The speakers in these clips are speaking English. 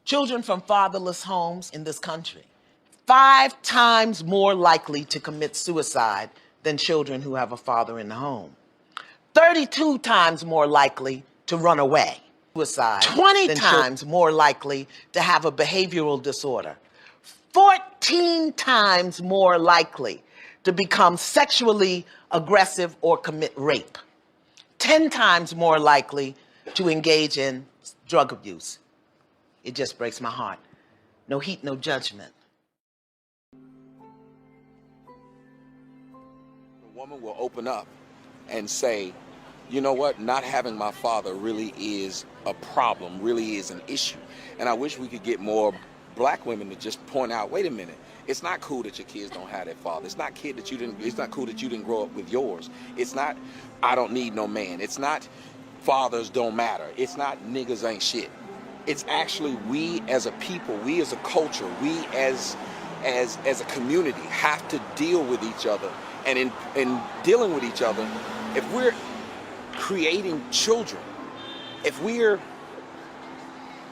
Children from fatherless homes in this country, 5 times more likely to commit suicide than children who have a father in the home. 32 times more likely to run away. Suicide, 20 times more likely to have a behavioral disorder. 14 times more likely to become sexually aggressive or commit rape. 10 times more likely to engage in drug abuse. It just breaks my heart. No heat, no judgment. A woman will open up and say, you know what, not having my father really is a problem, really is an issue. And I wish we could get more black women to just point out, wait a minute, it's not cool that your kids don't have that father. It's not cool that you didn't grow up with yours. It's not, I don't need no man. It's not, fathers don't matter. It's not, niggas ain't shit. It's actually, we as a people, we as a culture, we as a community have to deal with each other. And in dealing with each other, if we're creating children, if we're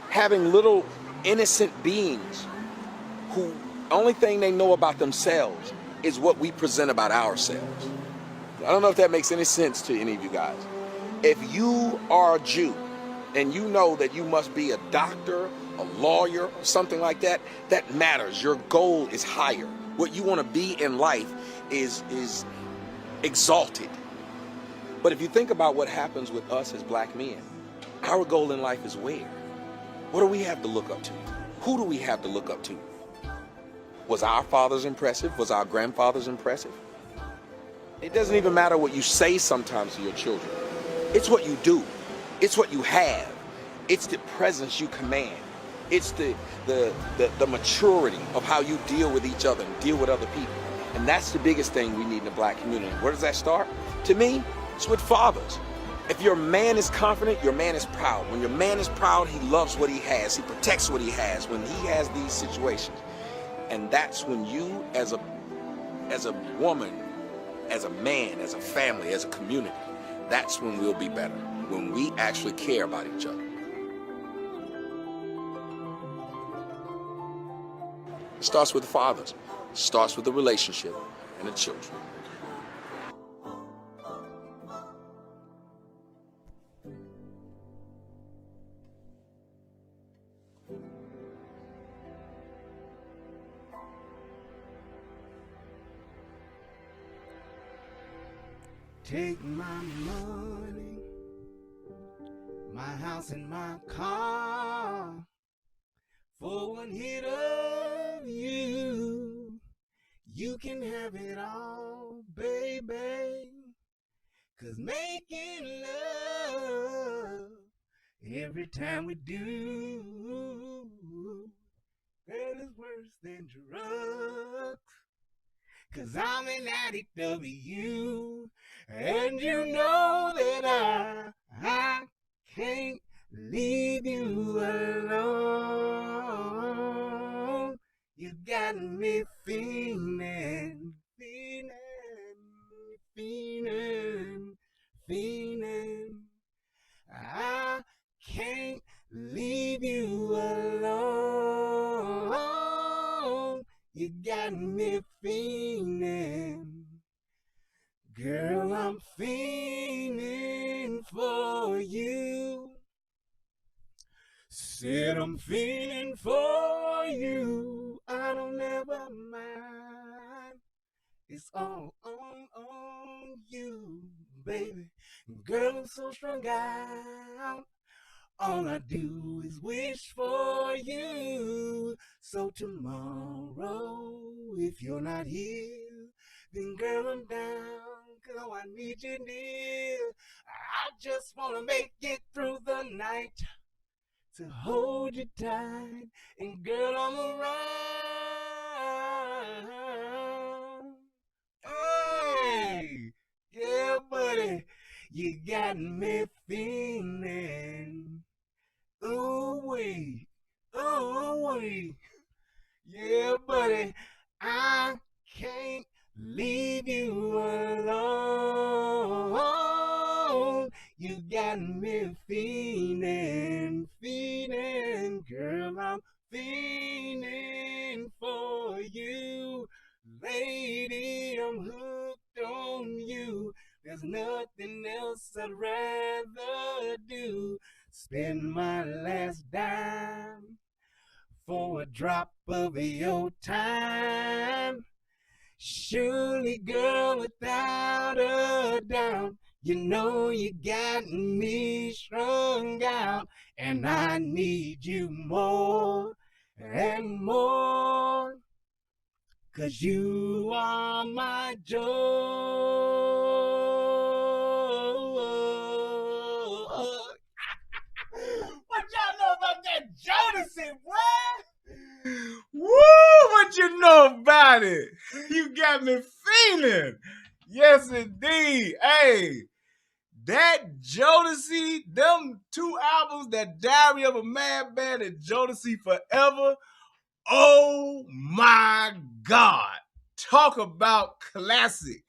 having little innocent beings who only thing they know about themselves is what we present about ourselves. I don't know if that makes any sense to any of you guys. If you are a Jew and you know that you must be a doctor, a lawyer, or something like that, that matters. Your goal is higher. What you want to be in life is exalted. But if you think about what happens with us as black men, our goal in life is where? What do we have to look up to? Who do we have to look up to? Was our fathers impressive? Was our grandfathers impressive? It doesn't even matter what you say sometimes to your children. It's what you do. It's what you have. It's the presence you command. It's the maturity of how you deal with each other and deal with other people. And that's the biggest thing we need in the black community. Where does that start? To me, it's with fathers. If your man is confident, your man is proud. When your man is proud, he loves what he has. He protects what he has when he has these situations. And that's when you, as a woman, as a man, as a family, as a community, that's when we'll be better. When we actually care about each other. It starts with the fathers. It starts with the relationship and the children. Take my money, my house and my car, for one hit of you. You can have it all, baby, 'cause making love every time we do, that is worse than drugs. 'Cause I'm an addict of you, and you know that I can't leave you alone. You got me feeling. I can't leave you alone. You got me feeling. Girl, I'm feeling for you. Said I'm feeling for you. I don't ever mind. It's all on you, baby. Girl, I'm so strung out. All I do is wish for you. So tomorrow, if you're not here, then girl, I'm down, 'cause I need you near. I just wanna make it through the night to hold you tight, and girl, I'm around. Hey, yeah, buddy, you got me feeling. Ooh wee, yeah, buddy, I can't leave you alone. You got me feeling, girl, I'm fiending for you. Lady, I'm hooked on you. There's nothing else I'd rather do. Spend my last dime for a drop of your time. Surely, girl, without a doubt, you know you got me strung out, and I need you more and more, 'cause you are my joy. What y'all know about that Jodeci, boy? Woo! What you know about it? You got me feeling. Yes, indeed. Hey, that Jodeci, them two albums, that Diary of a Madman and Jodeci Forever. Oh my God! Talk about classic.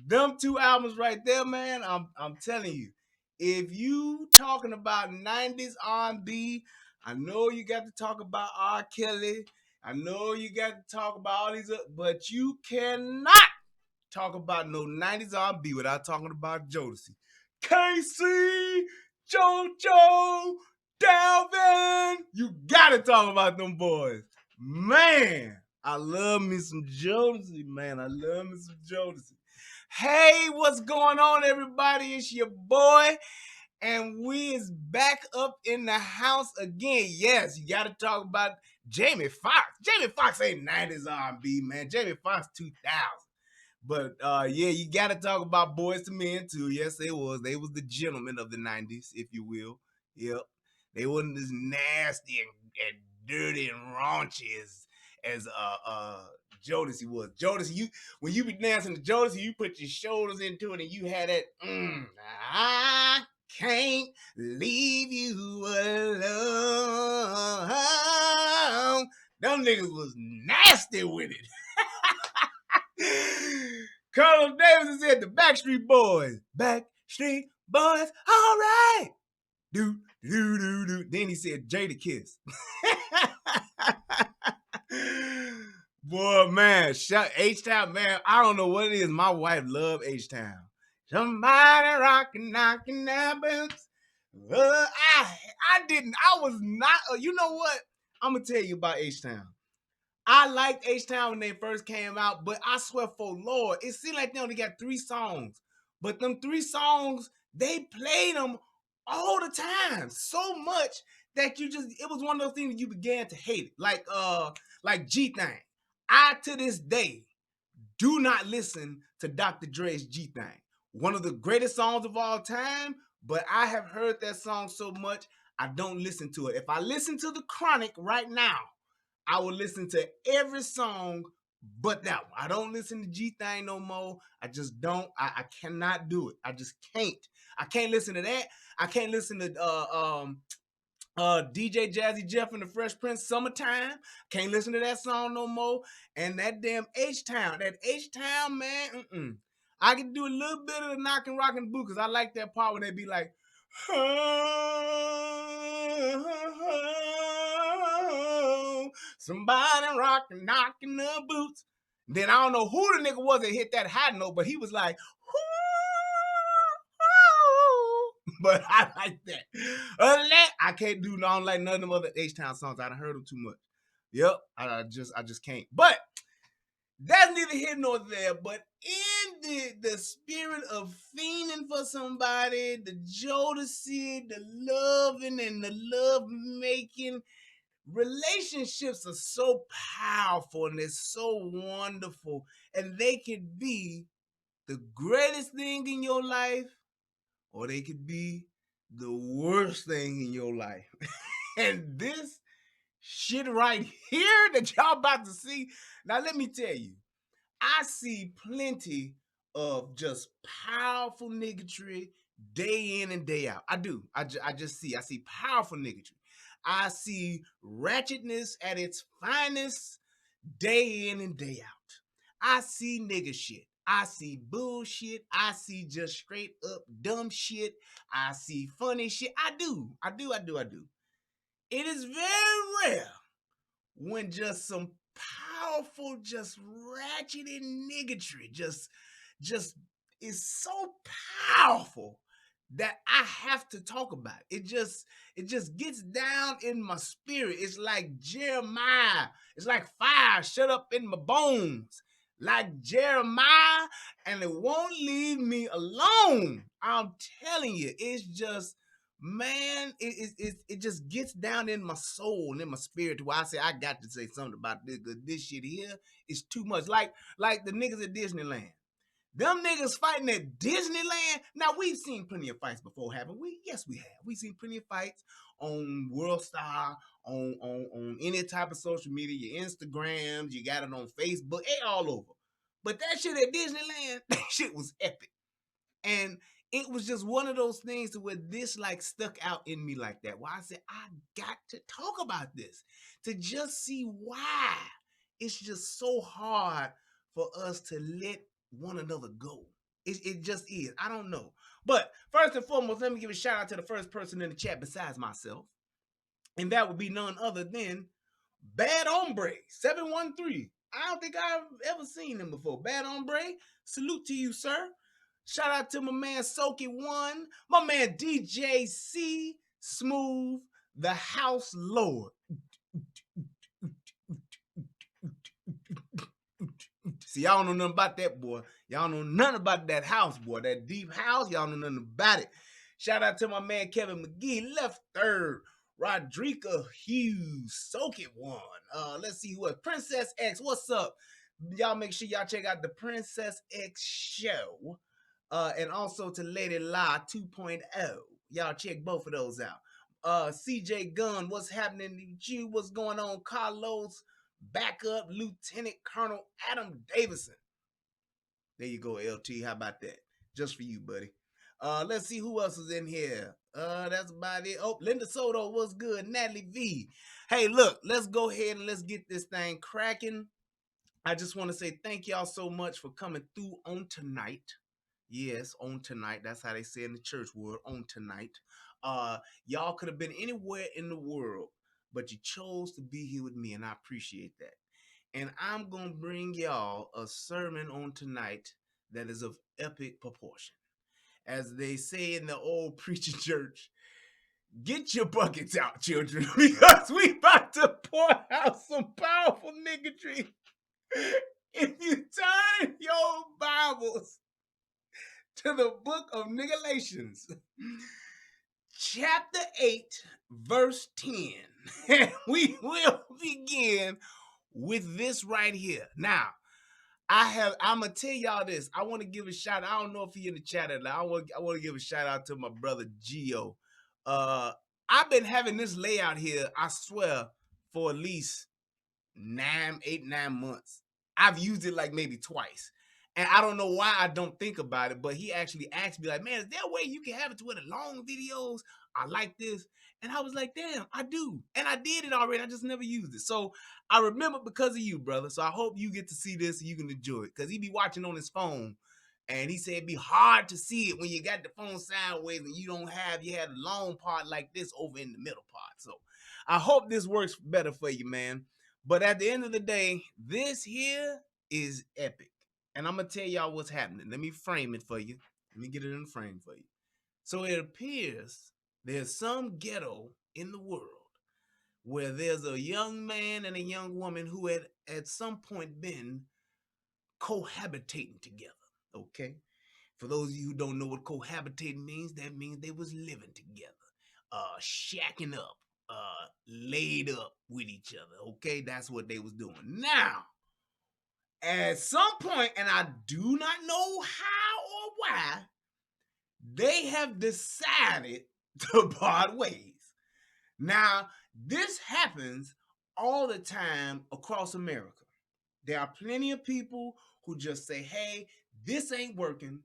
Them two albums right there, man. I'm telling you, if you talking about 90s R&B, I know you got to talk about R. Kelly. I know you got to talk about all these, but you cannot talk about no 90s R&B without talking about Jodeci. Casey, JoJo, Dalvin. You gotta talk about them boys. Man, I love me some Jodeci, man. I love me some Jodeci. Hey, what's going on, everybody? It's your boy, and we is back up in the house again. Yes, you got to talk about Jamie Foxx. Jamie Foxx ain't 90s R&B, man. Jamie Foxx 2000. But yeah, you got to talk about Boyz II Men too. Yes, they was. They was the gentlemen of the 90s, if you will. Yep. They wasn't as nasty and dirty and raunchy as Jodeci was. Jodeci, when you be dancing to Jodeci, you put your shoulders into it and you had that, I can't leave you alone. Them niggas was nasty with it. Carlos Davis said the Backstreet Boys. Backstreet Boys, all right. Do, do, do, do. Then he said Jadakiss. Boy, man, shout H-Town, man. I don't know what it is. My wife love H-Town. Somebody rockin', knockin' their boots. I was not, you know what? I'm going to tell you about H-Town. I liked H-Town when they first came out, but I swear for Lord, it seemed like they only got 3 songs. But them 3 songs, they played them all the time, so much that it was one of those things that you began to hate it. Like G-Thing. I, to this day, do not listen to Dr. Dre's G-Thing. One of the greatest songs of all time, but I have heard that song so much, I don't listen to it. If I listen to The Chronic right now, I will listen to every song but that one. I don't listen to G-Thing no more. I just don't. I cannot do it. I just can't. I can't listen to that. I can't listen to DJ Jazzy Jeff and the Fresh Prince Summertime. Can't listen to that song no more. And that damn H-Town. That H-Town, man. I can do a little bit of the knockin' rockin' boot because I like that part when they be like, somebody rockin', knocking the boots. Then I don't know who the nigga was that hit that high note, but he was like, but I like that. Other than that, I can't do. I don't like none of them other H-Town songs. I done heard them too much. Yep, I just can't. But that's neither here nor there. But in the spirit of fiending for somebody, the Jodeci, the loving and the love making, relationships are so powerful and they're so wonderful, and they could be the greatest thing in your life, or they could be the worst thing in your life. And this shit right here that y'all about to see, now let me tell you, I see plenty of just powerful niggatry day in and day out. I do. I see powerful niggatry. I see ratchetness at its finest day in and day out. I see nigga shit. I see bullshit. I see just straight up dumb shit. I see funny shit. I do. it is very rare when just some powerful, just ratchet and niggotry just is so powerful that I have to talk about it. It just gets down in my spirit. It's like Jeremiah. It's like fire shut up in my bones. Like Jeremiah, and it won't leave me alone. I'm telling you, it's just, man, it just gets down in my soul and in my spirit to where I say I got to say something about this, because this shit here is too much. Like the niggas at Disneyland. Them niggas fighting at Disneyland. Now, we've seen plenty of fights before, haven't we? Yes, we have. We've seen plenty of fights on World Star, on any type of social media, your Instagrams, you got it on Facebook, all over. But that shit at Disneyland, that shit was epic. And it was just one of those things to where this like stuck out in me like that. Why I said, I got to talk about this to just see why it's just so hard for us to let one another go. It just is. I don't know. But first and foremost, let me give a shout out to the first person in the chat besides myself. And that would be none other than Bad Hombre 713. I don't think I've ever seen him before. Bad Hombre, salute to you, sir. Shout out to my man Soaky One, my man DJ C Smooth, the House Lord. See, y'all don't know nothing about that, boy. Y'all know nothing about that house, boy. That deep house, y'all know nothing about it. Shout out to my man Kevin McGee, left third. Rodrika Hughes, Soaky One. Let's see who else. Princess X, what's up? Y'all make sure y'all check out the Princess X show. And also to Lady La 2.0. Y'all check both of those out. CJ Gunn, what's happening with you? What's going on? Carlos, backup Lieutenant Colonel Adam Davidson. There you go, LT. How about that? Just for you, buddy. Let's see who else is in here. That's about it. Oh, Linda Soto, what's good? Natalie V. Hey, look, let's go ahead and let's get this thing cracking. I just want to say thank y'all so much for coming through on tonight. Yes, on tonight. That's how they say in the church world, on tonight. Y'all could have been anywhere in the world, but you chose to be here with me, and I appreciate that. And I'm going to bring y'all a sermon on tonight that is of epic proportion. As they say in the old preaching church, get your buckets out, children, because we about to pour out some powerful niggotry. If you turn your Bibles to the book of Nigalations, chapter 8, verse 10, and we will begin with this right here. Now, I'm gonna tell y'all this. I want to give a shout out. I don't know if he in the chat or not. I want to give a shout out to my brother Gio. I've been having this layout here, I swear, for at least 9 months. I've used it like maybe twice. And I don't know why I don't think about it, but he actually asked me like, man, is there a way you can have it to where the long videos are like this? And I was like, damn, I do. And I did it already. I just never used it. So I remember because of you, brother. So I hope you get to see this and you can enjoy it. Because he be watching on his phone. And he said it'd be hard to see it when you got the phone sideways and you had a long part like this over in the middle part. So I hope this works better for you, man. But at the end of the day, this here is epic. And I'm going to tell y'all what's happening. Let me frame it for you. Let me get it in the frame for you. So it appears there's some ghetto in the world where there's a young man and a young woman who had at some point been cohabitating together. Okay? For those of you who don't know what cohabitating means, that means they was living together, shacking up, laid up with each other. Okay? That's what they was doing. Now, at some point, and I do not know how or why, they have decided to part ways. Now, this happens all the time across America. There are plenty of people who just say, hey, this ain't working.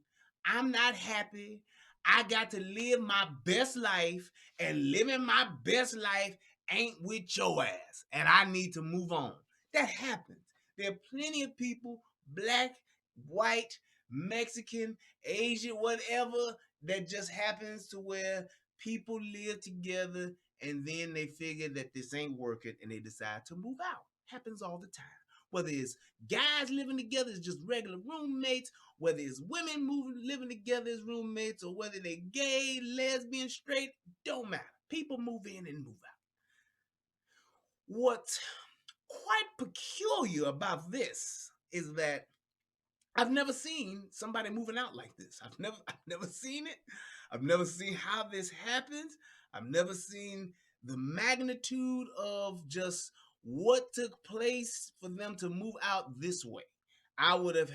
I'm not happy. I got to live my best life, and living my best life ain't with your ass, and I need to move on. That happens. There are plenty of people, black, white, Mexican, Asian, whatever, that just happens to where people live together and then they figure that this ain't working and they decide to move out. Happens all the time. Whether it's guys living together as just regular roommates, whether it's women living together as roommates, or whether they're gay, lesbian, straight, don't matter. People move in and move out. What's quite peculiar about this is that I've never seen somebody moving out like this. I've never seen it. I've never seen how this happens. I've never seen the magnitude of just what took place for them to move out this way. I would have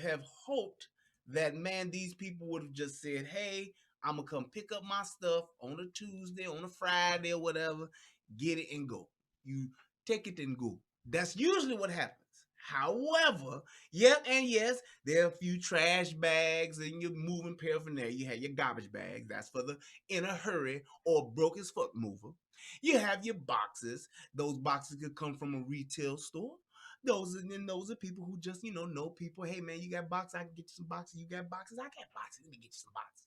hoped that, man, these people would have just said, hey, I'm going to come pick up my stuff on a Tuesday, on a Friday or whatever, get it and go. You take it and go. That's usually what happens. However, yes, there are a few trash bags and your moving paraphernalia. You have your garbage bags. That's for the in a hurry or broke as fuck mover. You have your boxes. Those boxes could come from a retail store. Those are people who just, know people. Hey, man, you got boxes? I can get you some boxes. You got boxes? I got boxes. Let me get you some boxes.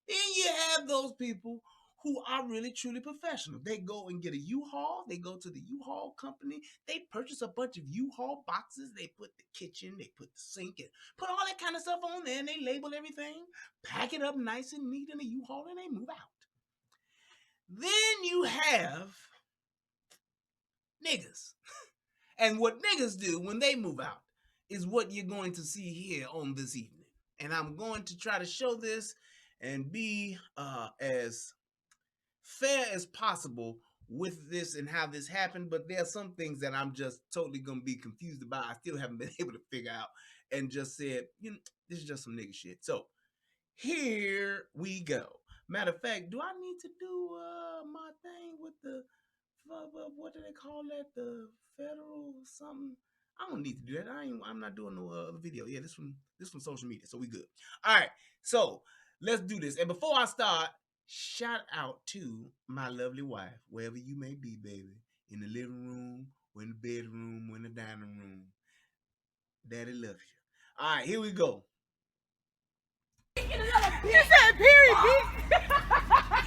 Then you have those people who are really, truly professional. They go and get a U-Haul. They go to the U-Haul company. They purchase a bunch of U-Haul boxes. They put the kitchen, they put the sink, and put all that kind of stuff on there, and they label everything, pack it up nice and neat in a U-Haul, and they move out. Then you have niggas. And what niggas do when they move out is what you're going to see here on this evening. And I'm going to try to show this and be as fair as possible with this and how this happened, but there are some things that I'm just totally gonna be confused about. I still haven't been able to figure out, and just said, this is just some nigga shit. So here we go. Matter of fact, do I need to do my thing with the what do they call that? The federal something? I don't need to do that. I'm not doing no other video. Yeah, this from social media, so we good. All right, so let's do this. And before I start, shout out to my lovely wife, wherever you may be, baby, in the living room, or in the bedroom, or in the dining room. Daddy loves you. All right, here we go. You said period, bitch.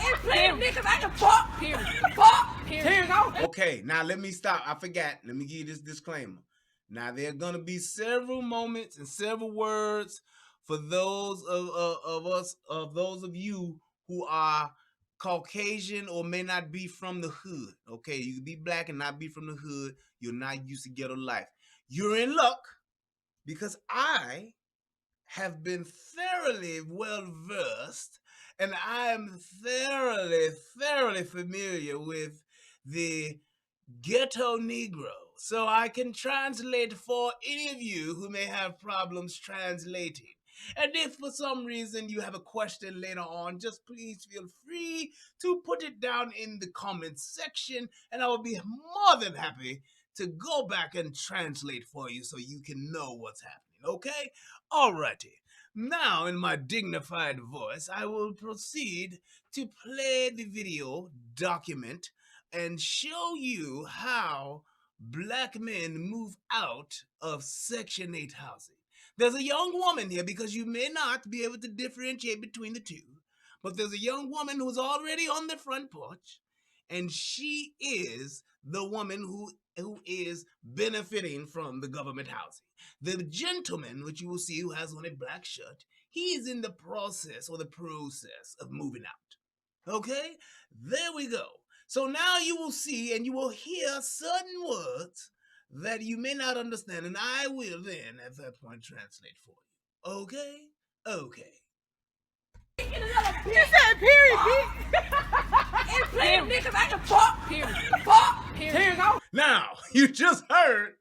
It's playing niggas. I can fuck, period. Fuck, period. Okay, now let me stop. I forgot. Let me give you this disclaimer. Now, there are going to be several moments and several words for those of you who are Caucasian or may not be from the hood. Okay, you can be black and not be from the hood. You're not used to ghetto life. You're in luck because I have been thoroughly well versed and I am thoroughly familiar with the ghetto Negro. So I can translate for any of you who may have problems translating. And if for some reason you have a question later on, just please feel free to put it down in the comments section, and I will be more than happy to go back and translate for you so you can know what's happening, okay? Alrighty. Now, in my dignified voice, I will proceed to play the video document and show you how black men move out of Section 8 housing. There's a young woman here, because you may not be able to differentiate between the two, but there's a young woman who's already on the front porch, and she is the woman who is benefiting from the government housing. The gentleman, which you will see, who has on a black shirt, he is in the process of moving out. Okay? There we go. So now you will see and you will hear certain words that you may not understand, and I will then, at that point, translate for you. Okay? Okay. You said period, bitch. It's playing niggas. I can fuck, period. Fuck, period. Now, you just heard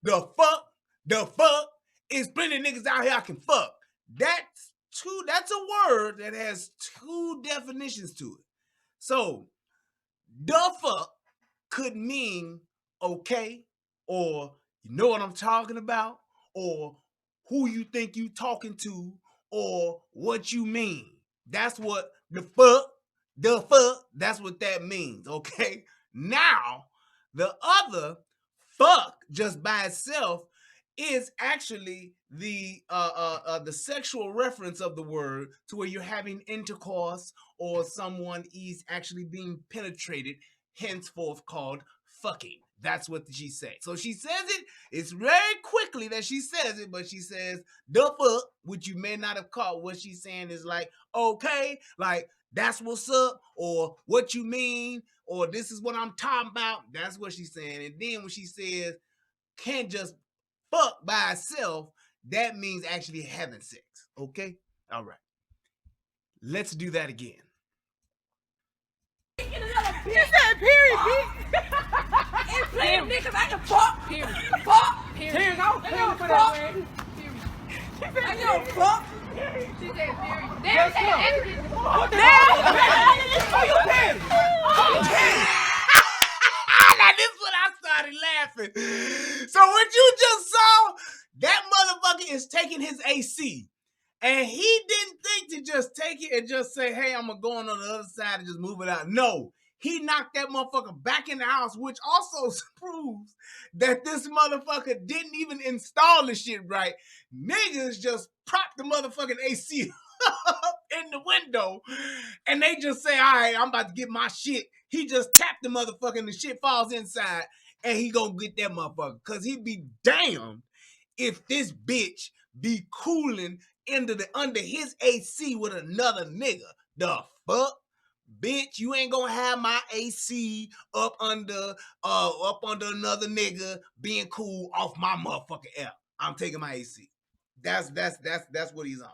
the fuck is plenty of niggas out here I can fuck. That's a word that has two definitions to it. So, the fuck could mean okay, or you know what I'm talking about, or who you think you talking to, or what you mean. That's what the fuck, that's what that means, okay? Now, the other fuck just by itself is actually the sexual reference of the word to where you're having intercourse or someone is actually being penetrated, henceforth called fucking. That's what she said. So she says it. It's very quickly that she says it, but she says the fuck, which you may not have caught. What she's saying is like, okay, like that's what's up, or what you mean, or this is what I'm talking about. That's what she's saying. And then when she says can't just fuck by itself, that means actually having sex. Okay? All right. Let's do that again. You said period, bitch. It's playing niggas. I can fuck. Period. Fuck. Period. I don't care for that word. Period. I don't fuck. She said period. Damn, what the hell? Oh, you petty. Oh, you petty. Now this is when I started laughing. So what you just saw, that motherfucker is taking his AC. And he didn't think to just take it and just say, hey, I'm going to go on the other side and just move it out. No, he knocked that motherfucker back in the house, which also proves that this motherfucker didn't even install the shit right. Niggas just propped the motherfucking AC up in the window and they just say, all right, I'm about to get my shit. He just tapped the motherfucker and the shit falls inside and he gonna get that motherfucker. Cause he be damned if this bitch be cooling under his AC with another nigga. The fuck? Bitch, you ain't gonna have my AC up under another nigga being cool off my motherfucking air. I'm taking my AC. That's what he's on.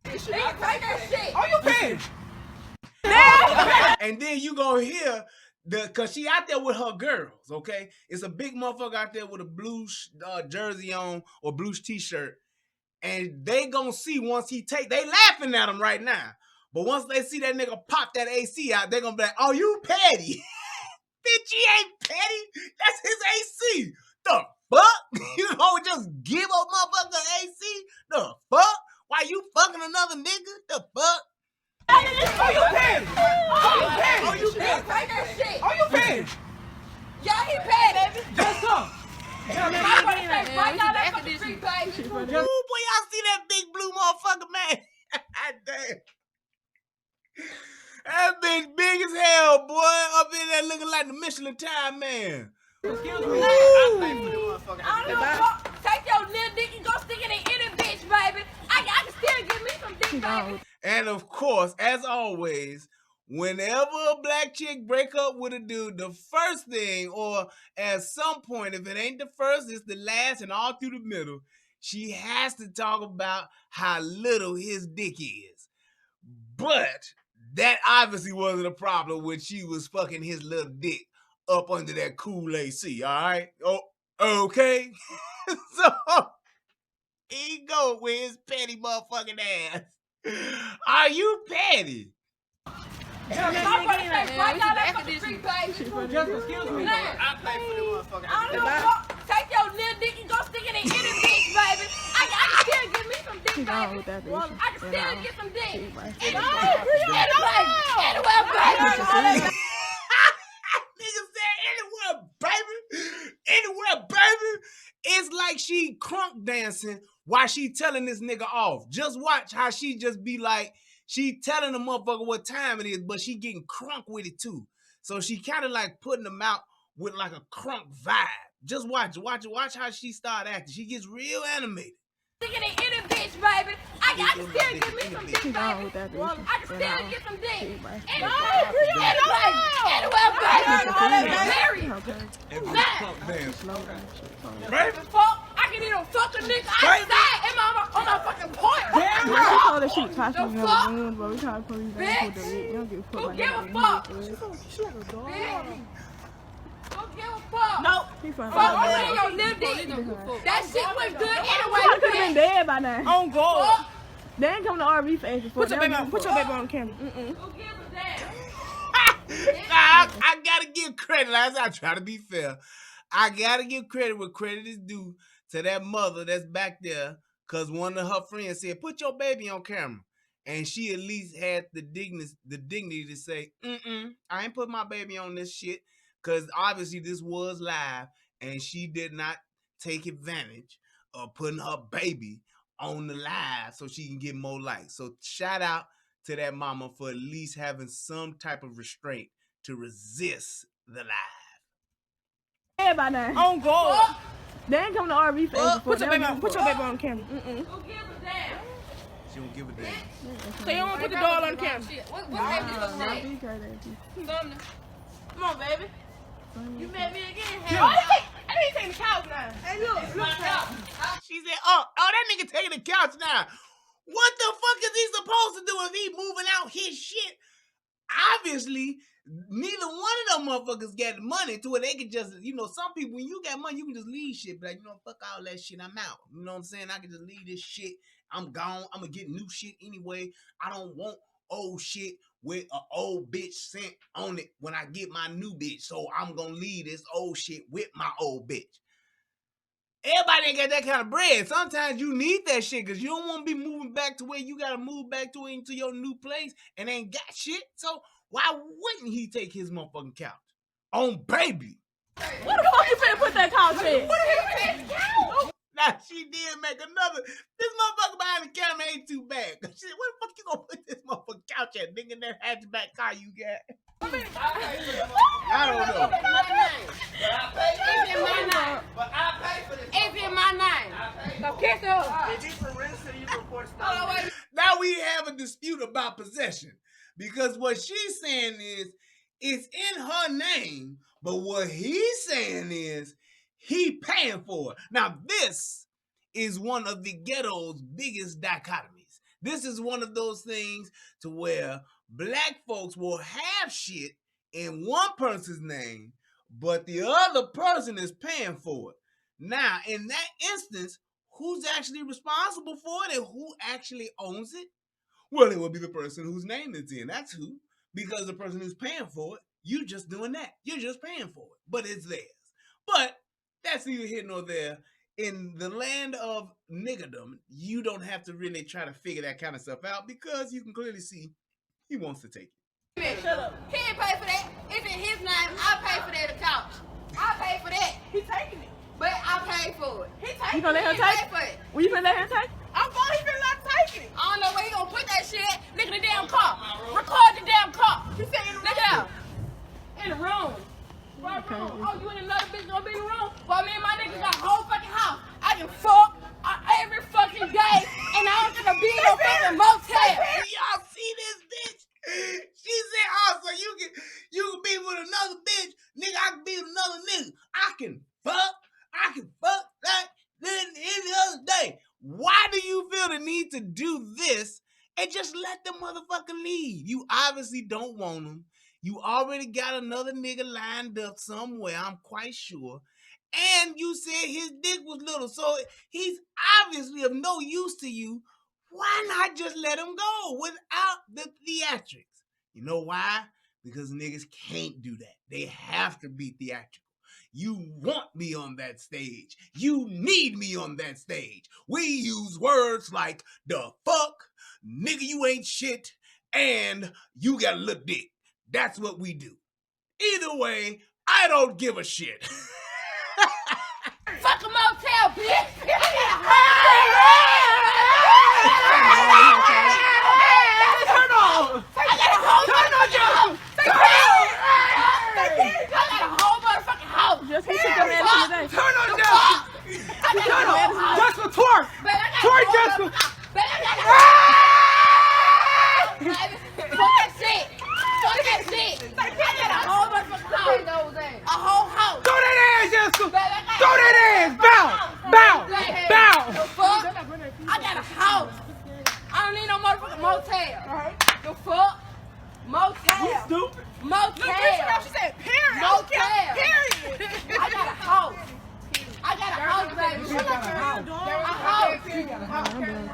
Take that shit. Oh, you paying? And then you gonna hear cause she out there with her girls, okay? It's a big motherfucker out there with a blue jersey on or blue t-shirt. And they gonna see once they laughing at him right now. But once they see that nigga pop that AC out, they gonna be like, oh, you petty. Bitch, he ain't petty. That's his AC. The fuck? You gonna just give a motherfucker AC? The fuck? Why you fucking another nigga? The fuck? Oh, you petty. Oh, you petty. Oh, you petty. Take that shit. Oh, you petty. Yeah, he petty, baby. Just up. My brother say, right now, that's the street, baby. Ooh, boy, y'all see that big blue motherfucker, man? Damn. That bitch big as hell, boy. Up in there looking like the Michelin Time Man. Excuse me. I don't know, fuck. Take your little dick and go stick it in any bitch, baby. I can still give me some dick, baby. And of course, as always, whenever a black chick break up with a dude, the first thing, or at some point, if it ain't the first, it's the last and all through the middle, she has to talk about how little his dick is. But that obviously wasn't a problem when she was fucking his little dick up under that cool AC, all right? Oh, okay? So, he go with his petty motherfucking ass. Are you petty? My brother say, right now, that's the street, baby. Just excuse me. I pay for the motherfucking I don't know, fuck. Take your little dick and go stick it in any bitch, baby. I can still give me some dick, baby. I can still get some dick. Anywhere, baby. Nigga said anywhere, baby. Anywhere, baby. It's like she crunk dancing while she telling this nigga off. Just watch how she just be like, she telling the motherfucker what time it is, but she getting crunk with it too. So she kind of like putting them out with like a crunk vibe. Just watch how she start acting. She gets real animated. Stick it in any bitch, baby. I can still give me some dick, baby. I can still get some dick. Right? Fuck, I can even fuck a nigga outside on my fucking point. She told her she was talking The to fuck? her room, but we called the police. They pulled the wig. You don't give a fuck Who about give that. a fuck? She like a dog. Don't give a fuck. Nope. He fucking Fuck, I'm saying your little dick. That shit was good anyway. I could have been dead by now. On God. They ain't come to RV for extra. Put your baby on camera. Who gives a damn? I gotta give credit, as I try to be fair. I gotta give credit where credit is due to that mother that's back there, cause one of her friends said, "Put your baby on camera," and she at least had the dignity to say, "I ain't put my baby on this shit," cause obviously this was live, and she did not take advantage putting her baby on the live so she can get more likes. So shout out to that mama for at least having some type of restraint to resist the live. Everybody now. On God. They ain't coming to RV for April Put your baby on. Put your baby on camera. Who gives a damn? She don't give a damn. So you don't want to put the dog on camera? What baby is Don't that? be crazy. Come on, baby. You met me again. I need to take the couch now. Hey, look. She said, oh, that nigga taking the couch now. What the fuck is he supposed to do if he moving out his shit? Obviously, neither one of them motherfuckers got money to where they can just, some people, when you got money, you can just leave shit. But like, fuck all that shit, I'm out. You know what I'm saying? I can just leave this shit. I'm gone. I'm gonna get new shit anyway. I don't want old shit with an old bitch scent on it when I get my new bitch. So I'm gonna leave this old shit with my old bitch. Everybody ain't got that kind of bread. Sometimes you need that shit because you don't want to be moving back to where you got to move back to into your new place and ain't got shit. So why wouldn't he take his motherfucking couch? On baby. What the fuck you finna put that couch in? Now she did make another. This motherfucker behind the camera ain't too bad. She said, where the fuck you gonna put this motherfucking couch at? Nigga, that hatchback car you got. I don't know. It's in my name. But I pay for this. It's in my name. So kiss her. Is he for rent or you report stuff? Now we have a dispute about possession. Because what she's saying is, it's in her name, but what he's saying is, he paying for it. Now, this is one of the ghetto's biggest dichotomies. This is one of those things to where black folks will have shit in one person's name, but the other person is paying for it. Now, in that instance, who's actually responsible for it and who actually owns it? Well, it will be the person whose name it's in. That's who. Because the person who's paying for it, you're just doing that. You're just paying for it. But it's theirs. But that's neither here nor there. In the land of niggerdom, you don't have to really try to figure that kind of stuff out because you can clearly see he wants to take it. Shut up. He didn't pay for that. It's in his name. I pay for that couch. I pay for that. He taking it. But I paid for it. He taking it. You gonna let him take it? For it. Well, you finna let him take it? I'm going, he finna let him take it. I don't know where he gonna put that shit. Look at the damn car. Record the damn car. He said in the room. Look it out. In the room. What room? Oh, you and another bitch gonna be in the room? Well, me and my niggas got a whole fucking house. I can fuck every fucking day, and I ain't gonna be in no fucking motel. Y'all see this bitch? She said, oh, so you can be with another bitch. Nigga, I can be with another nigga. I can fuck that any other day. Why do you feel the need to do this and just let them motherfucker leave? You obviously don't want them. You already got another nigga lined up somewhere, I'm quite sure. And you said his dick was little, so he's obviously of no use to you. Why not just let him go without the theatrics? You know why? Because niggas can't do that. They have to be theatrical. You want me on that stage. You need me on that stage. We use words like the fuck, nigga, you ain't shit, and you got a little dick. That's what we do. Either way, I don't give a shit. Fuck a motel, bitch. Turn on! I got a whole motherfucking house. Just he took your man to the day. Turn on Jessica! Turn on! Jessica, twerk! Twerk, Jessica! Fuck that shit! Fuck that shit! I got a whole motherfucking house. A whole house. Throw that ass, Jessica! Throw that ass! Bow! Bow! Bow! The fuck? I got a house. I don't need no motherfucking motel. The fuck? Motel. Stupid! Motel. She said, period. Motel. Period. I got a house. I got a house, baby. A house.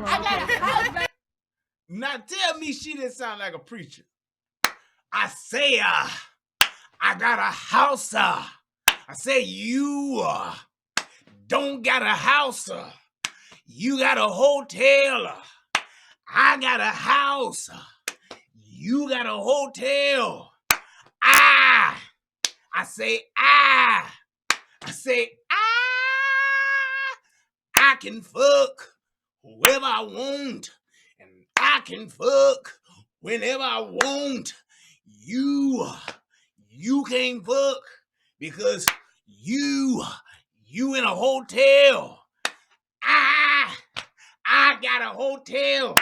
I got a house, baby. Now tell me she didn't sound like a preacher. I say, I got a house, I say you, don't got a house, you got a hotel, I got a house, you got a hotel, I say, I can fuck whoever I want, and I can fuck whenever I want. You can't fuck because you in a hotel. I got a hotel.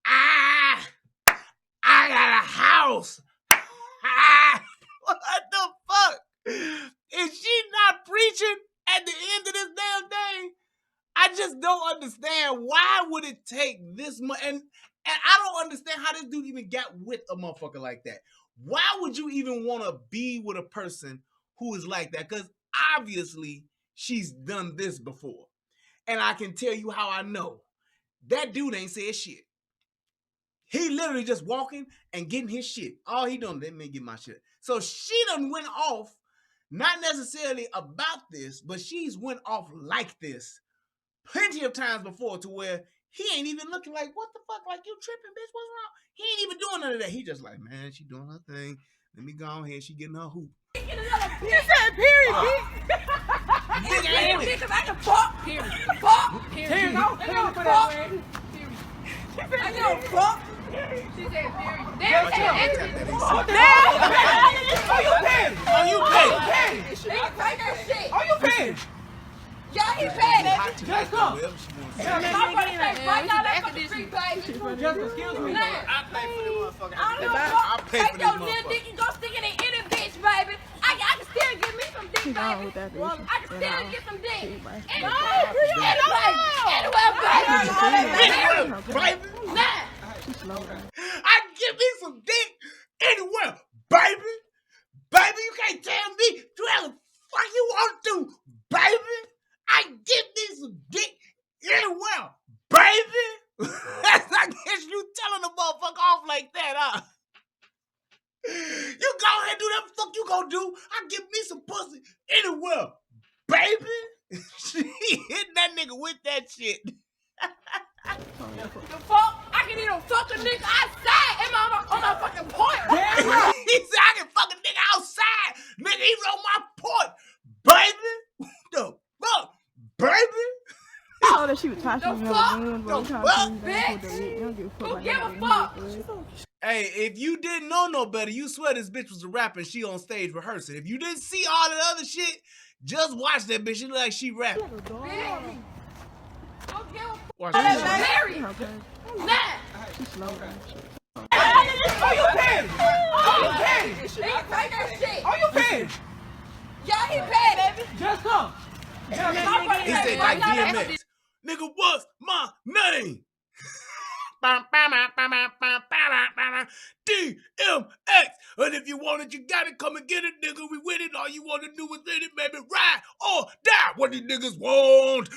I got a house. What the fuck? Is she not preaching at the end of this damn thing? I just don't understand. Why would it take this much? And I don't understand how this dude even got with a motherfucker like that. Why would you even want to be with a person who is like that? Because obviously she's done this before. And I can tell you how I know. That dude ain't said shit. He literally just walking and getting his shit. All he done, let me get my shit. So she done went off, not necessarily about this, but she's went off like this plenty of times before to where he ain't even looking like, what the fuck? Like, you tripping, bitch? What's wrong? He ain't even doing none of that. He just like, man, she doing her thing. Let me go on here. She getting her hoop. You said period, bitch. Nigga, Because I can fuck. Period. Fuck. Period. I can fuck. I can fuck. She said period. Damn, oh, you paid. Are you paying? Y'all, he paid. Just My brother said, right now, that's for the street, baby. Just excuse me. I pay for this motherfucker. I pay for take this your little motherfucker. dick and go stick it in any bitch, baby. I can still get me some dick, baby. with that I bitch. can still get some dick. Baby. Nah. I can give me some dick anywhere, baby. Baby, you can't tell me do whatever the fuck you want to, baby. I give me some dick anywhere, baby. That's not guess you telling the motherfucker off like that, huh? You go ahead and do that fuck you gonna do. I give me some pussy anywhere, baby. She hit that nigga with that shit. The fuck? I can even fuck a nigga outside on my fucking porch. He said I can fuck a nigga outside. Nigga, he on my porch. Baby. What the fuck? Baby. I told her she was talking The fuck? Who give a fuck? Hey, if you didn't know no better, you swear this bitch was a rapper and she on stage rehearsing. If you didn't see all that other shit, just watch that bitch. She look like she rapping. Don't give a fuck. Watch this. Mary. Nah. Are you paying? Nigga, take that shit. Are you paying? Y'all, he paid, baby. Just come. He said like DMX. Nigga, what's my name? DMX. And if you want it, you got it. Come and get it, nigga. We with it. All you want to do is let it, baby. Ride or die. What these niggas want?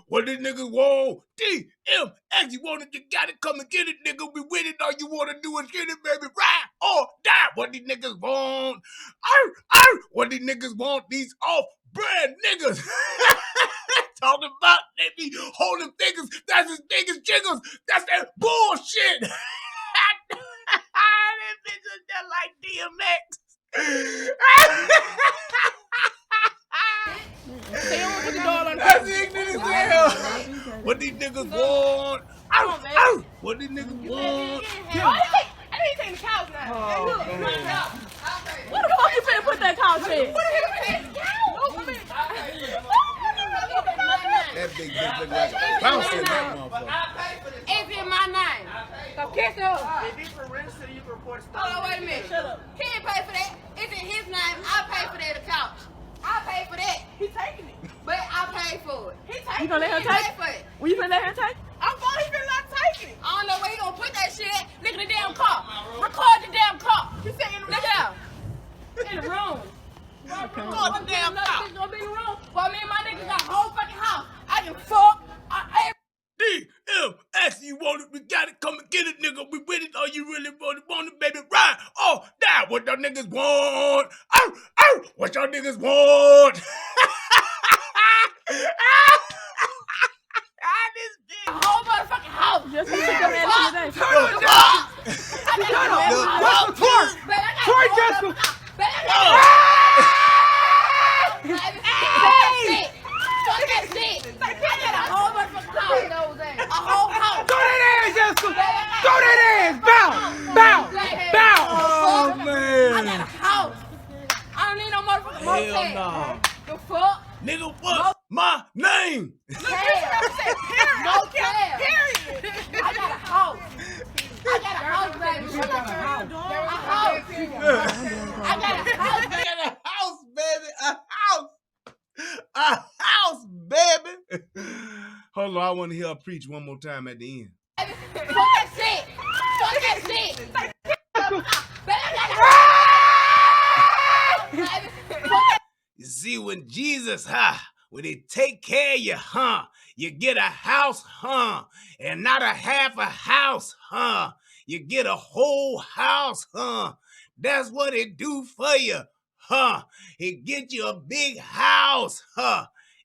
What these niggas want? DMX. You want it, you got it. Come and get it, nigga. We with it. All you want to do is get it, baby. Ride or die. What these niggas want? What these niggas want? These off-brand niggas. Talking about they be holding fingers. That's his biggest jiggles. That's that bullshit. That bitch is just like DMX. That's ignorant as hell. What these niggas want? What these niggas want? I need to take the couch now. What the fuck you finna put that couch in? That big bitch look like a bounce in that motherfucker. It's in my name. So kiss her. If it's for register, you can report stuff. Hold on, wait a minute. Shut up. He didn't pay for that. It's in his name. I pay for that couch. I pay for that. He taking it. But I paid for it. He taking it. You gonna let him He paid take for it? it. Will you gonna let him take it? I'm going, he finna let him take it. I don't know where he gonna put that shit. Look at the damn car. Record the damn car. You say in the Look at him. In the room. Record the damn car. Bitch gonna be in the room. But me and my niggas got a whole fucking house. I can fuck. DMX, you want it, we got it, come and get it, nigga. We with it, all you really want it, baby. Ride or die. What y'all niggas want? What y'all niggas want? This bitch. A whole motherfucking house. Just took your man today. Troy Jessica. Fuck that shit. Hell no. The fuck? Nigga, what's my name? Cash. No cash. Period. I got a house. I got a house, baby. I got a house. I got a house. I got a house, baby. A house. A house, baby. Hold on, I want to hear her preach one more time at the end. Fuck that shit. Fuck that shit. Baby, I got a house. Baby. You see, when Jesus, when he take care of you, you get a house, and not a half a house, you get a whole house, That's what it do for you, It get you a big house,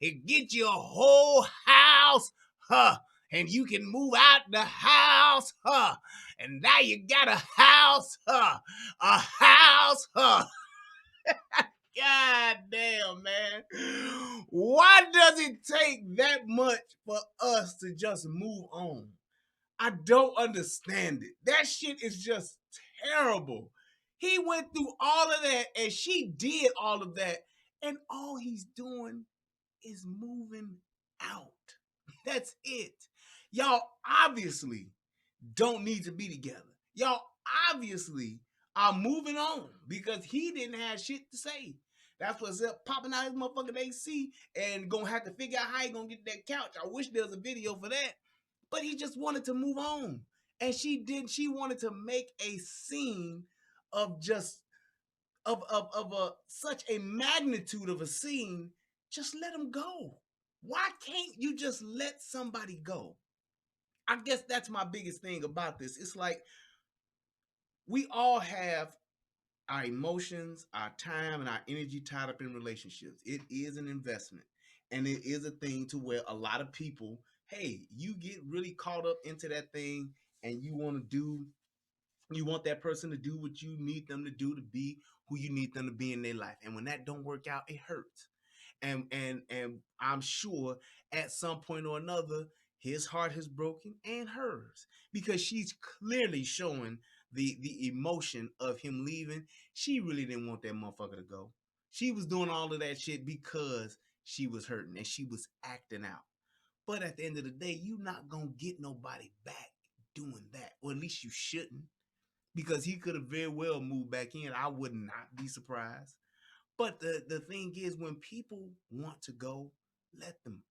It get you a whole house, And you can move out the house, And now you got a house, A house, God damn, man. Why does it take that much for us to just move on? I don't understand it. That shit is just terrible. He went through all of that and she did all of that, and all he's doing is moving out. That's it. Y'all obviously don't need to be together. Y'all obviously are moving on because he didn't have shit to say. That's what's up, popping out his motherfucking AC and gonna have to figure out how he gonna get that couch. I wish there was a video for that. But he just wanted to move on. And she didn't. She wanted to make a scene of just such a magnitude of a scene. Just let him go. Why can't you just let somebody go? I guess that's my biggest thing about this. It's like we all have our emotions, our time, and our energy tied up in relationships. It is an investment. And it is a thing to where a lot of people, hey, you get really caught up into that thing and you want that person to do what you need them to do to be who you need them to be in their life. And when that don't work out, it hurts. And I'm sure at some point or another, his heart has broken and hers, because she's clearly showing the emotion of him leaving. She really didn't want that motherfucker to go. She was doing all of that shit because she was hurting and she was acting out. But at the end of the day, you're not gonna get nobody back doing that, or at least you shouldn't, because he could have very well moved back in. I would not be surprised. But the thing is, when people want to go, let them.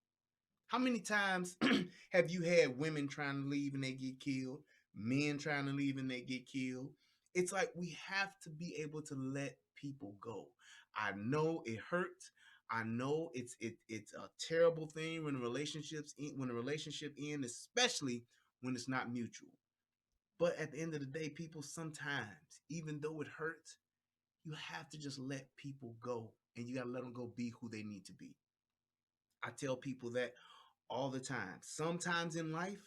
How many times have you had women trying to leave and they get killed? Men trying to leave and they get killed? It's like we have to be able to let people go. I know it hurts. I know it's a terrible thing when the relationship ends, especially when it's not mutual. But at the end of the day, people, sometimes, even though it hurts, you have to just let people go, and you got to let them go be who they need to be. I tell people that all the time. Sometimes in life,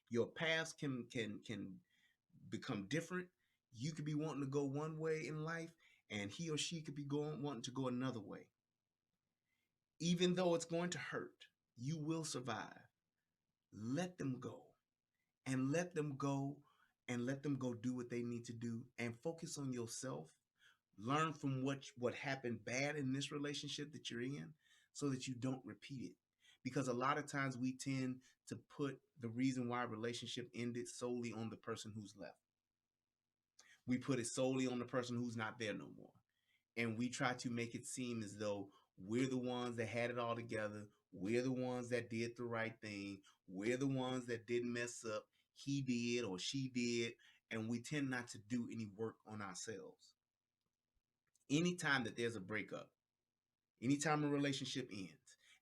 your paths can become different. You could be wanting to go one way in life, and he or she could be wanting to go another way. Even though it's going to hurt, you will survive. Let them go, and let them go, and let them go do what they need to do, and focus on yourself. Learn from what happened bad in this relationship that you're in, so that you don't repeat it. Because a lot of times we tend to put the reason why a relationship ended solely on the person who's left. We put it solely on the person who's not there no more. And we try to make it seem as though we're the ones that had it all together. We're the ones that did the right thing. We're the ones that didn't mess up. He did or she did. And we tend not to do any work on ourselves. Anytime that there's a breakup, anytime a relationship ends,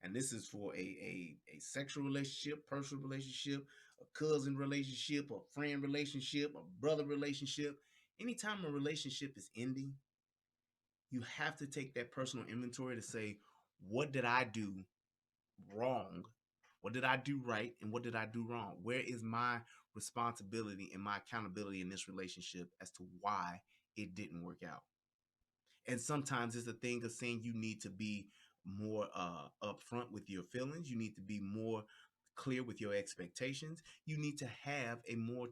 and this is for a sexual relationship, personal relationship, a cousin relationship, a friend relationship, a brother relationship, anytime a relationship is ending, you have to take that personal inventory to say, what did I do wrong? What did I do right? And what did I do wrong? Where is my responsibility and my accountability in this relationship as to why it didn't work out? And sometimes it's a thing of saying you need to be more upfront with your feelings. You need to be more clear with your expectations. You need to have a more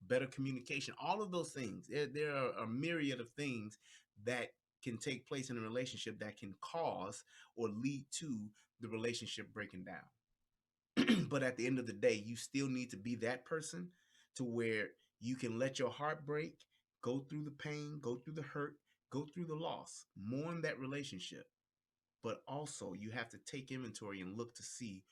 better communication. All of those things. There are a myriad of things that can take place in a relationship that can cause or lead to the relationship breaking down. But at the end of the day, you still need to be that person to where you can let your heart break, go through the pain, go through the hurt, go through the loss, mourn that relationship. But also, you have to take inventory and look to see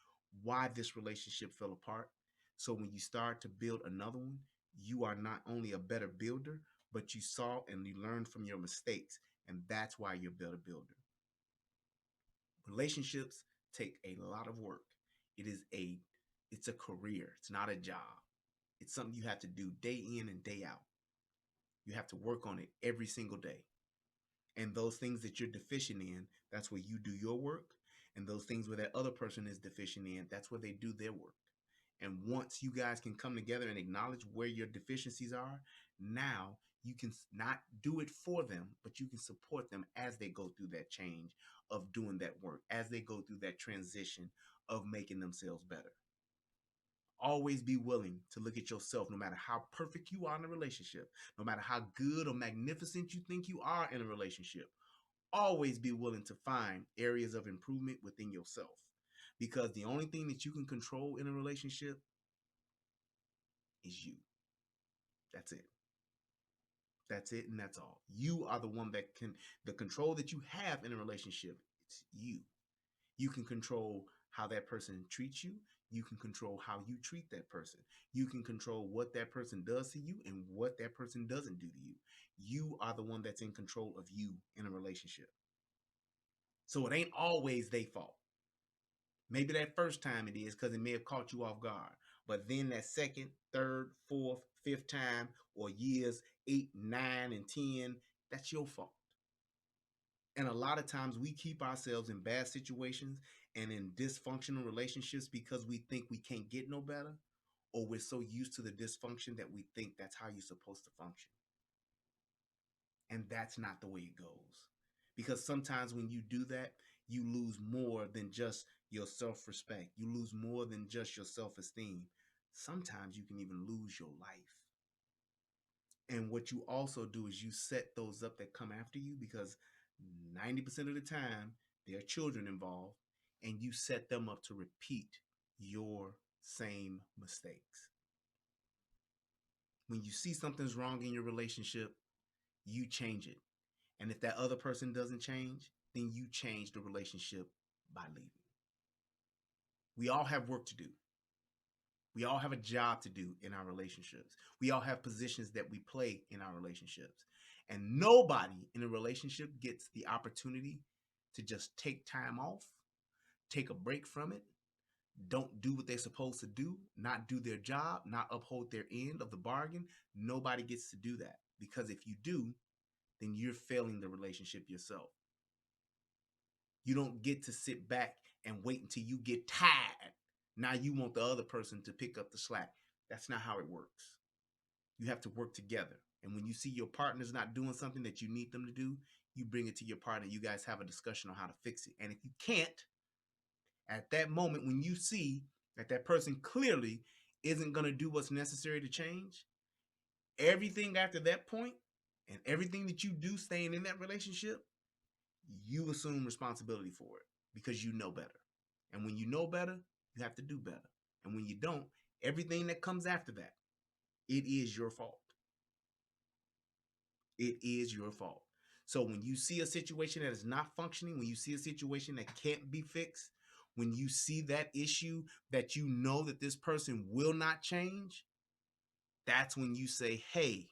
why this relationship fell apart. So when you start to build another one, you are not only a better builder, but you saw and you learned from your mistakes. And that's why you're a better builder. Relationships take a lot of work. It's a career. It's not a job. It's something you have to do day in and day out. You have to work on it every single day. And those things that you're deficient in, that's where you do your work. And those things where that other person is deficient in, that's where they do their work. And once you guys can come together and acknowledge where your deficiencies are, now you can not do it for them, but you can support them as they go through that change of doing that work, as they go through that transition of making themselves better. Always be willing to look at yourself, no matter how perfect you are in a relationship, no matter how good or magnificent you think you are in a relationship. Always be willing to find areas of improvement within yourself, because the only thing that you can control in a relationship is you. That's it. That's it, and that's all. You are the one that can, the control that you have in a relationship, it's you. You can control how that person treats you. You can control how you treat that person. You can control what that person does to you and what that person doesn't do to you. You are the one that's in control of you in a relationship. So it ain't always their fault. Maybe that first time it is because it may have caught you off guard. But then that second, third, fourth, fifth time, or years 8, 9, and 10, that's your fault. And a lot of times we keep ourselves in bad situations and in dysfunctional relationships because we think we can't get no better, or we're so used to the dysfunction that we think that's how you're supposed to function. And that's not the way it goes. Because sometimes when you do that, you lose more than just your self-respect. You lose more than just your self-esteem. Sometimes you can even lose your life. And what you also do is you set those up that come after you, because 90% of the time there are children involved, and you set them up to repeat your same mistakes. When you see something's wrong in your relationship, you change it. And if that other person doesn't change, then you change the relationship by leaving. We all have work to do. We all have a job to do in our relationships. We all have positions that we play in our relationships. And nobody in a relationship gets the opportunity to just take time off, take a break from it, don't do what they're supposed to do, not do their job, not uphold their end of the bargain. Nobody gets to do that, because if you do, then you're failing the relationship yourself. You don't get to sit back and wait until you get tired. Now you want the other person to pick up the slack. That's not how it works. You have to work together. And when you see your partner's not doing something that you need them to do, you bring it to your partner. You guys have a discussion on how to fix it. And if you can't, at that moment, when you see that that person clearly isn't going to do what's necessary to change, everything after that point and everything that you do staying in that relationship, you assume responsibility for it because you know better. And when you know better, you have to do better. And when you don't, everything that comes after that, it is your fault. It is your fault. So when you see a situation that is not functioning, when you see a situation that can't be fixed, when you see that issue that you know that this person will not change, that's when you say, hey,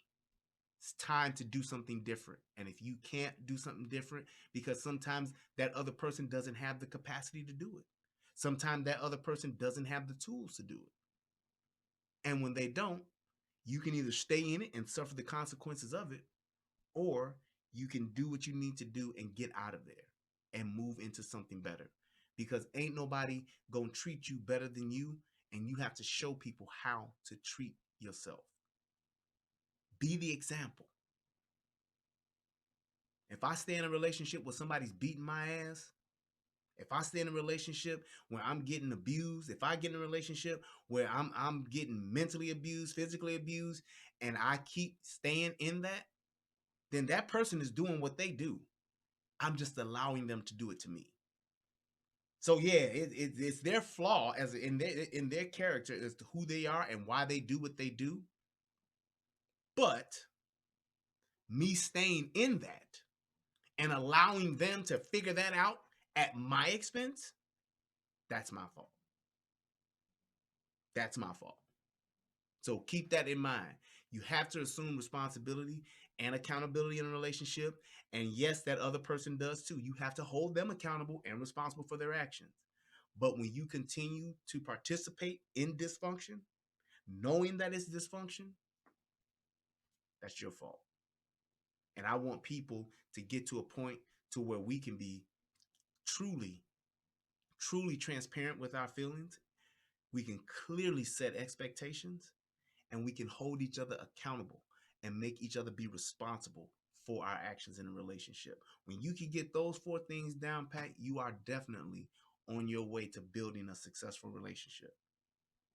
it's time to do something different. And if you can't do something different, because sometimes that other person doesn't have the capacity to do it. Sometimes that other person doesn't have the tools to do it. And when they don't, you can either stay in it and suffer the consequences of it, or you can do what you need to do and get out of there and move into something better. Because ain't nobody gonna treat you better than you, and you have to show people how to treat yourself. Be the example. If I stay in a relationship where somebody's beating my ass, if I stay in a relationship where I'm getting abused, if I get in a relationship where I'm getting mentally abused, physically abused, and I keep staying in that, then that person is doing what they do. I'm just allowing them to do it to me. So yeah, it's their flaw as in their character as to who they are and why they do what they do. But me staying in that and allowing them to figure that out at my expense, that's my fault. That's my fault. So keep that in mind. You have to assume responsibility and accountability in a relationship. And yes, that other person does too. You have to hold them accountable and responsible for their actions. But when you continue to participate in dysfunction, knowing that it's dysfunction, that's your fault. And I want people to get to a point to where we can be truly transparent with our feelings. We can clearly set expectations, and we can hold each other accountable and make each other be responsible for our actions in a relationship. When you can get those 4 things down pat, you are definitely on your way to building a successful relationship.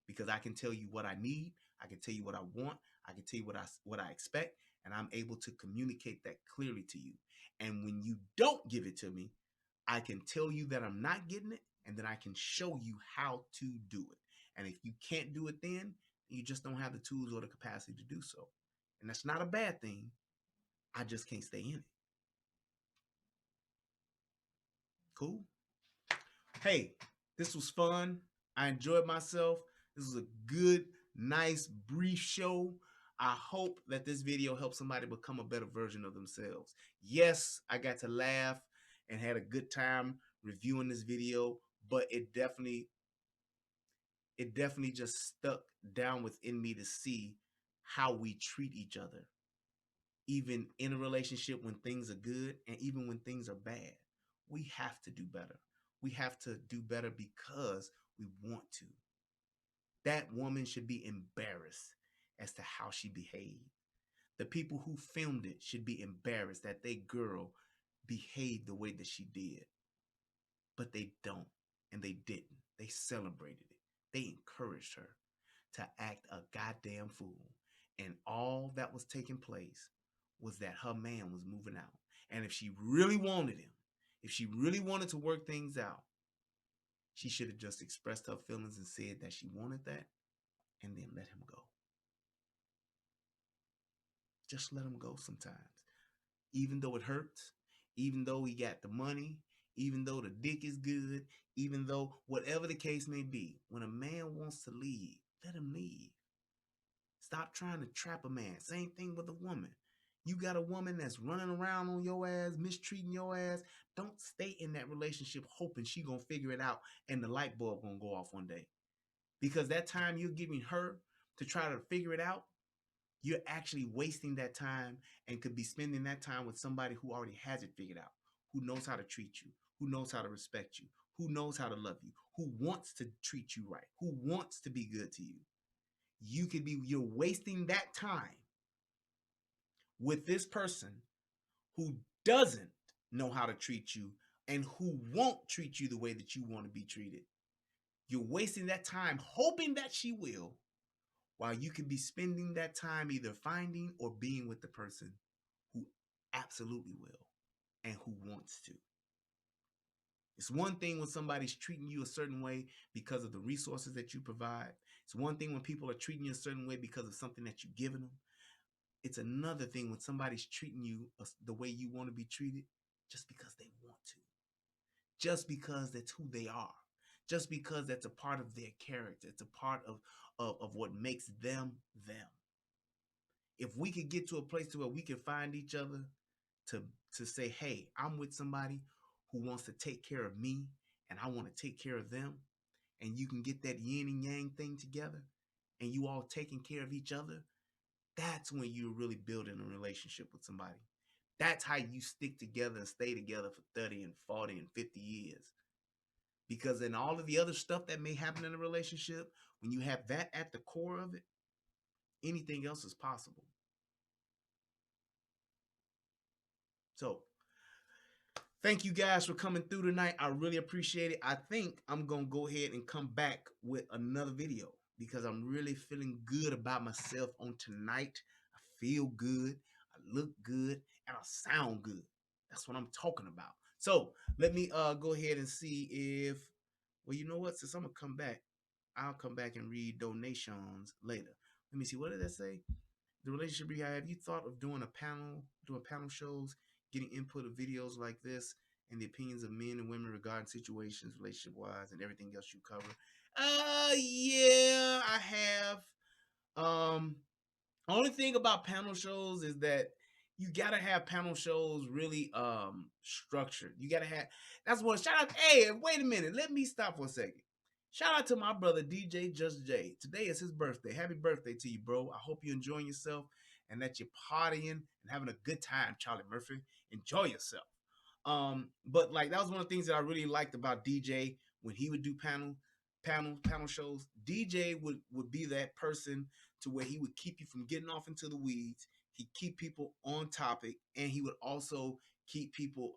Because I can tell you what I need, I can tell you what I want, I can tell you what I expect, and I'm able to communicate that clearly to you. And when you don't give it to me, I can tell you that I'm not getting it, and then I can show you how to do it. And if you can't do it then, you just don't have the tools or the capacity to do so. And that's not a bad thing. I just can't stay in it. Cool? Hey, this was fun. I enjoyed myself. This was a good, nice, brief show. I hope that this video helps somebody become a better version of themselves. Yes, I got to laugh and had a good time reviewing this video, but it definitely just stuck down within me to see how we treat each other, even in a relationship when things are good and even when things are bad. We have to do better. We have to do better because we want to. That woman should be embarrassed as to how she behaved. The people who filmed it should be embarrassed that their girl behaved the way that she did. But they don't, and they didn't. They celebrated it. They encouraged her to act a goddamn fool. And all that was taking place was that her man was moving out. And if she really wanted him, if she really wanted to work things out, she should have just expressed her feelings and said that she wanted that, and then let him go. Just let him go sometimes. Even though it hurts, even though he got the money, even though the dick is good, even though whatever the case may be, when a man wants to leave, let him leave. Stop trying to trap a man. Same thing with a woman. You got a woman that's running around on your ass, mistreating your ass. Don't stay in that relationship hoping she gonna figure it out and the light bulb gonna go off one day. Because that time you're giving her to try to figure it out, you're actually wasting that time and could be spending that time with somebody who already has it figured out, who knows how to treat you, who knows how to respect you, who knows how to love you, who wants to treat you right, who wants to be good to you. You're wasting that time with this person who doesn't know how to treat you and who won't treat you the way that you want to be treated. You're wasting that time hoping that she will, while you could be spending that time either finding or being with the person who absolutely will and who wants to. It's one thing when somebody's treating you a certain way because of the resources that you provide. It's one thing when people are treating you a certain way because of something that you've given them. It's another thing when somebody's treating you the way you want to be treated just because they want to. Just because that's who they are. Just because that's a part of their character. It's a part of what makes them them. If we could get to a place to where we can find each other to say, hey, I'm with somebody who wants to take care of me and I want to take care of them, and you can get that yin and yang thing together and you all taking care of each other, that's when you're really building a relationship with somebody. That's how you stick together and stay together for 30 and 40 and 50 years. Because in all of the other stuff that may happen in a relationship, when you have that at the core of it, anything else is possible. So, thank you guys for coming through tonight. I really appreciate it. I think I'm going to go ahead and come back with another video because I'm really feeling good about myself on tonight. I feel good, I look good, and I sound good. That's what I'm talking about. So let me go ahead and see if, well, you know what? Since I'm gonna come back, I'll come back and read donations later. Let me see. What did that say? The relationship rehab. Have you thought of doing panel shows, getting input of videos like this, and the opinions of men and women regarding situations, relationship wise, and everything else you cover? Yeah, I have. Only thing about panel shows is that you gotta have panel shows really structured. You gotta have, that's what, shout out. Hey, wait a minute, let me stop for a second. Shout out to my brother DJ Just Jay. Today is his birthday. Happy birthday to you, bro. I hope you're enjoying yourself and that you're partying and having a good time, Charlie Murphy. Enjoy yourself. But like that was one of the things that I really liked about DJ when he would do panel shows. DJ would be that person to where he would keep you from getting off into the weeds. He'd keep people on topic, and he would also keep people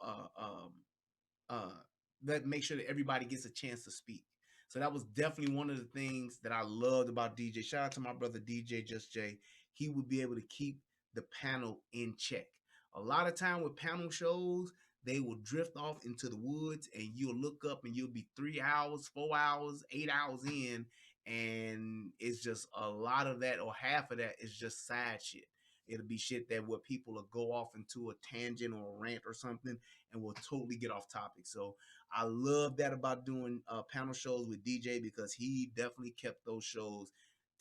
that make sure that everybody gets a chance to speak. So that was definitely one of the things that I loved about DJ. Shout out to my brother DJ Just Jay. He would be able to keep the panel in check. A lot of time with panel shows, they will drift off into the woods, and you'll look up and you'll be 3 hours, 4 hours, 8 hours in, and it's just a lot of that, or half of that is just side shit. It'll be shit that where people will go off into a tangent or a rant or something and will totally get off topic. So I love that about doing panel shows with DJ, because he definitely kept those shows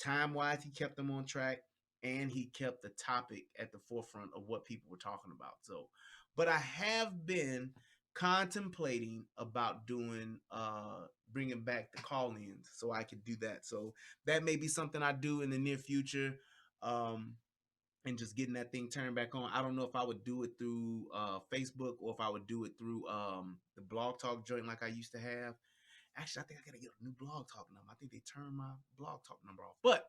time-wise. He kept them on track, and he kept the topic at the forefront of what people were talking about. So, but I have been contemplating about doing bringing back the call-ins so I could do that. So that may be something I do in the near future. And just getting that thing turned back on. I don't know if I would do it through Facebook, or if I would do it through the Blog Talk joint like I used to have. Actually, I think I gotta get a new Blog Talk number. I think they turned my Blog Talk number off. But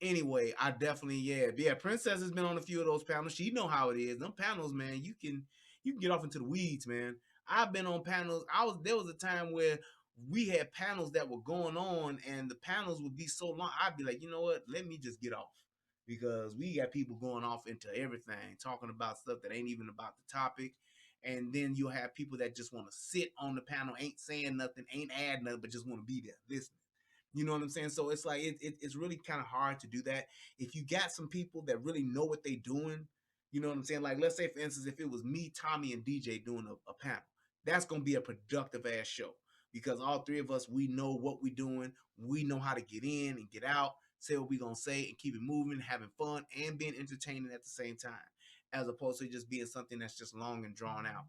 anyway, I definitely, yeah. Princess has been on a few of those panels. She know how it is. Them panels, man, you can get off into the weeds, man. I've been on panels. There was a time where we had panels that were going on, and the panels would be so long. I'd be like, you know what? Let me just get off, because we got people going off into everything, talking about stuff that ain't even about the topic. And then you'll have people that just want to sit on the panel, ain't saying nothing, ain't adding nothing, but just want to be there listening. You know what I'm saying? So it's like it's really kind of hard to do that. If you got some people that really know what they doing, you know what I'm saying? Like, let's say, for instance, if it was me, Tommy, and DJ doing a panel, that's going to be a productive ass show, because all three of us, we know what we're doing. We know how to get in and get out, say what we're going to say, and keep it moving, having fun, and being entertaining at the same time, as opposed to just being something that's just long and drawn out.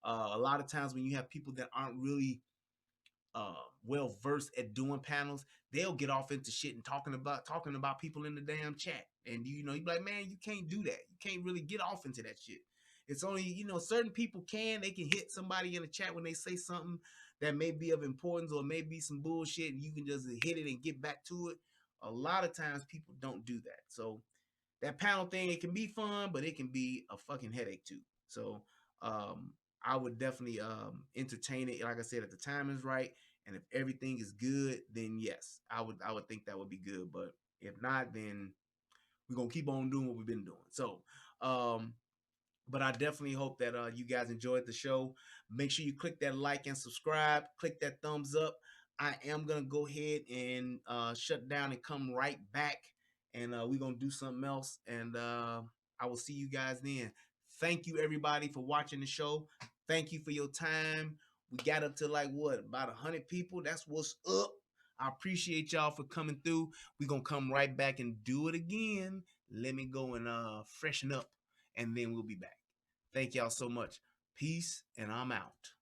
A lot of times when you have people that aren't really well versed at doing panels, they'll get off into shit and talking about people in the damn chat. And you be like, man, you can't do that. You can't really get off into that shit. It's only, certain people they can hit somebody in the chat when they say something that may be of importance, or maybe some bullshit, and you can just hit it and get back to it. A lot of times people don't do that. So that panel thing, it can be fun, but it can be a fucking headache too. So I would definitely entertain it. Like I said, if the time is right and if everything is good, then yes, I would think that would be good. But if not, then we're gonna keep on doing what we've been doing. So but I definitely hope that you guys enjoyed the show. Make sure you click that like and subscribe, click that thumbs up. I am gonna go ahead and shut down and come right back, and we're gonna do something else, and I will see you guys then. Thank you, everybody, for watching the show. Thank you for your time. We got up to like about 100 people. That's what's up. I appreciate y'all for coming through. We're gonna come right back and do it again. Let me go and freshen up, and then we'll be back. Thank y'all so much. Peace, and I'm out.